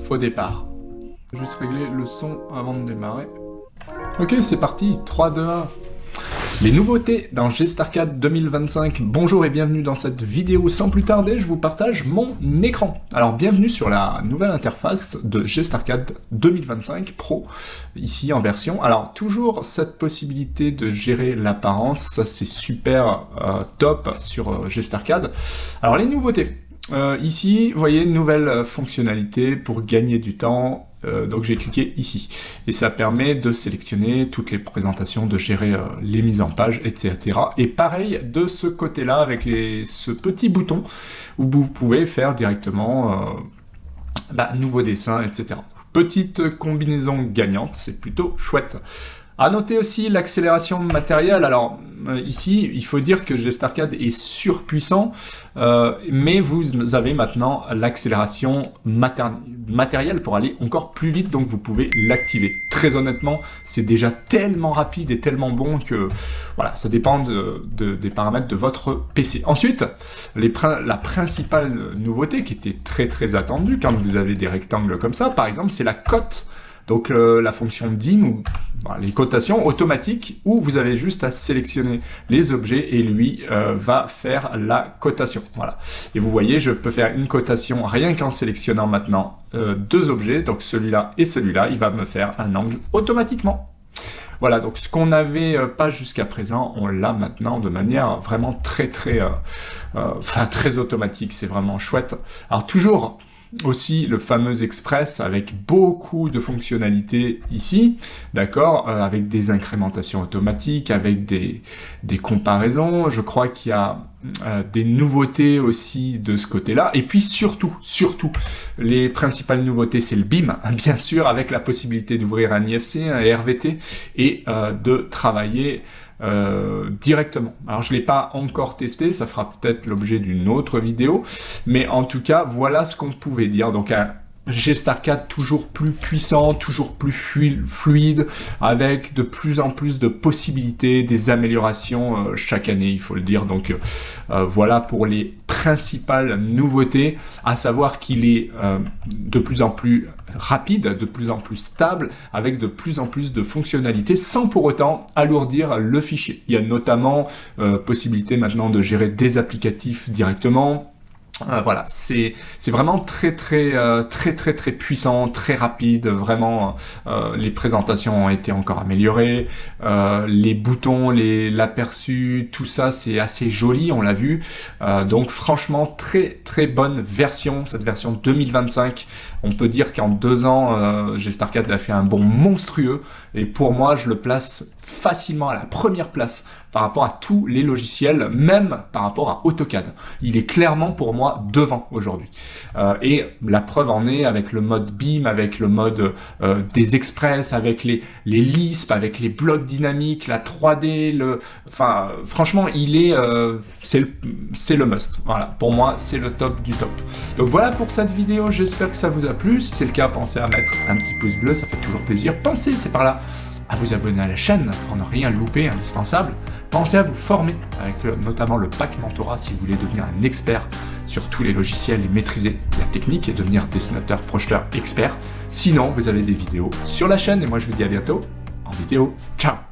Faux départ. Juste régler le son avant de démarrer. Ok, c'est parti, 3, 2, 1. Les nouveautés dans Gestarcade 2025. Bonjour et bienvenue dans cette vidéo. Sans plus tarder, je vous partage mon écran. Alors, bienvenue sur la nouvelle interface de Gestarcade 2025 Pro, ici en version. Alors, toujours cette possibilité de gérer l'apparence, ça c'est super top sur Gestarcade. Alors, les nouveautés. Ici, vous voyez, une nouvelle fonctionnalité pour gagner du temps. Donc j'ai cliqué ici et ça permet de sélectionner toutes les présentations, de gérer les mises en page, etc. Et pareil de ce côté-là avec ce petit bouton où vous pouvez faire directement nouveau dessin, etc. Petite combinaison gagnante, c'est plutôt chouette. À noter aussi l'accélération matérielle. Alors ici, il faut dire que Gestarcade est surpuissant, mais vous avez maintenant l'accélération matérielle pour aller encore plus vite, donc vous pouvez l'activer. Très honnêtement, c'est déjà tellement rapide et tellement bon que voilà, ça dépend des paramètres de votre PC. Ensuite, la principale nouveauté qui était très attendue quand vous avez des rectangles comme ça, par exemple, c'est la cote. Donc la fonction dim ou les cotations automatiques où vous avez juste à sélectionner les objets et lui va faire la cotation. Voilà. Et vous voyez, je peux faire une cotation rien qu'en sélectionnant maintenant deux objets, donc celui-là et celui-là, il va me faire un angle automatiquement. Voilà, donc ce qu'on n'avait pas jusqu'à présent, on l'a maintenant de manière vraiment très automatique, c'est vraiment chouette. Alors toujours aussi le fameux Express avec beaucoup de fonctionnalités ici, d'accord, avec des incrémentations automatiques, avec des comparaisons. Je crois qu'il y a des nouveautés aussi de ce côté-là. Et puis surtout, les principales nouveautés, c'est le BIM, bien sûr, avec la possibilité d'ouvrir un IFC, un RVT, et de travailler directement. Alors je ne l'ai pas encore testé, ça fera peut-être l'objet d'une autre vidéo, mais en tout cas voilà ce qu'on pouvait dire. Donc un Gestarcade toujours plus puissant, toujours plus fluide, avec de plus en plus de possibilités, des améliorations chaque année, il faut le dire. Donc voilà pour les principales nouveautés, à savoir qu'il est de plus en plus rapide, de plus en plus stable, avec de plus en plus de fonctionnalités, sans pour autant alourdir le fichier. Il y a notamment possibilité maintenant de gérer des applicatifs directement. Voilà, c'est vraiment très puissant, très rapide, vraiment les présentations ont été encore améliorées, les boutons, l'aperçu, tout ça c'est assez joli, on l'a vu, donc franchement très bonne version, cette version 2025, on peut dire qu'en 2 ans, Gestarcade a fait un bond monstrueux, et pour moi je le place facilement à la première place par rapport à tous les logiciels, même par rapport à AutoCAD. Il est clairement pour moi devant aujourd'hui. Et la preuve en est avec le mode BIM, avec le mode des Express, avec les Lisp, avec les blocs dynamiques, la 3D, enfin franchement il est c'est le must. Voilà, pour moi c'est le top du top. Donc voilà pour cette vidéo, j'espère que ça vous a plu. Si c'est le cas, pensez à mettre un petit pouce bleu, ça fait toujours plaisir. Pensez, c'est par là, à vous abonner à la chaîne pour ne rien louper, indispensable. Pensez à vous former avec notamment le pack mentorat si vous voulez devenir un expert sur tous les logiciels et maîtriser la technique et devenir dessinateur, projeteur expert. Sinon, vous avez des vidéos sur la chaîne et moi je vous dis à bientôt en vidéo. Ciao!